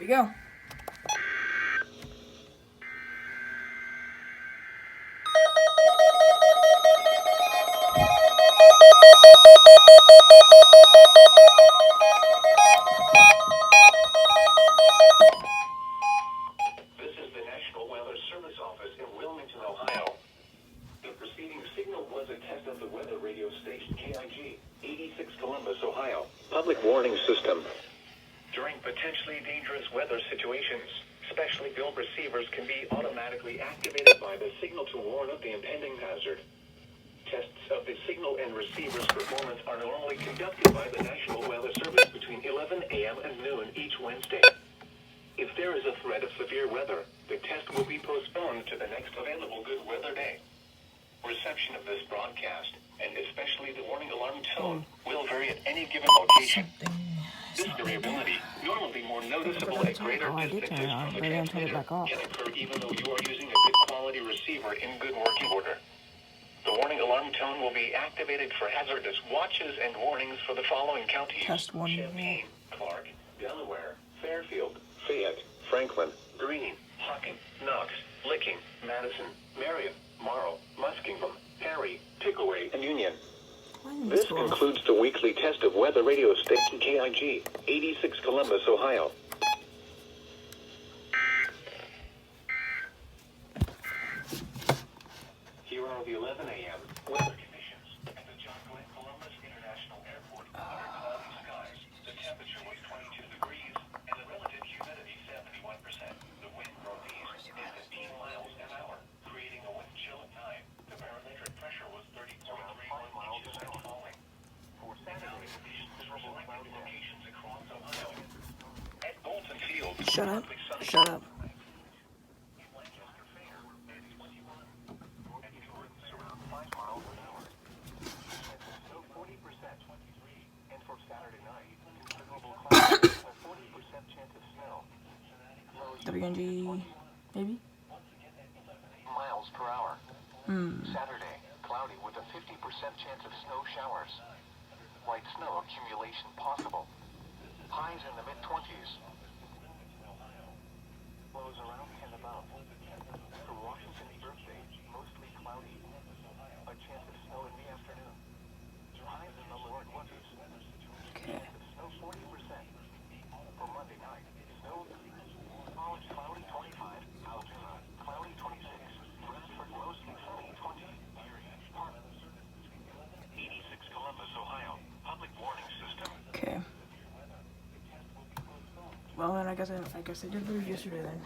we go. This is the National Weather Service Office in Wilmington, Ohio. The preceding signal was a test of the weather radio station KIG, 86 Columbus, Ohio. Public warning system. During potentially dangerous weather situations, specially built receivers can be automatically activated by the signal to warn of the impending hazard. Tests of the signal and receiver's performance are normally conducted by the National Weather Service between 11 a.m. and noon each Wednesday. If there is a threat of severe weather, the test will be postponed to the next available good weather day. Reception of this broadcast, and especially the warning alarm tone, will vary at any given location. This variability, normally more noticeable at greater distances from the transmitter, can occur even though you are using a good quality receiver in good working order. The warning alarm tone will be activated for hazardous watches and warnings for the following counties: Champaign, Clark, Delaware, Fairfield, Fayette, Franklin, Greene, Hocking, Knox, Licking, Madison, Marion, Morrow, Muskingum, Perry, Pickaway, and Union. This concludes the weekly test of weather radio station KIG, 86 Columbus, Ohio. Here are the 11 a.m. weather conditions at the John Glenn Columbus International Airport. Under cloudy skies, the temperature was 22 degrees and the relative humidity 71%. The wind northeast at 15 miles an hour, creating a wind chill at night. The barometric pressure was 30.31 inches and falling. For Saturday, conditions were selected locations across Ohio. At Bolton Field, Shut up. Shut up. WNG, maybe? Miles per hour. Saturday, cloudy with a 50% chance of snow showers. Light snow accumulation possible. Highs in the mid-20s. Lows around and about. For Washington birthday, mostly cloudy. A chance of snow in the afternoon. Highs in the lower 20s. Okay. Snow 40%. For Monday night, snow cloudy 25, Altoona, cloudy 26, Bradford mostly sunny 20, 86 Columbus, Ohio, public warning system. Okay. Well, then I guess I did lose yesterday then.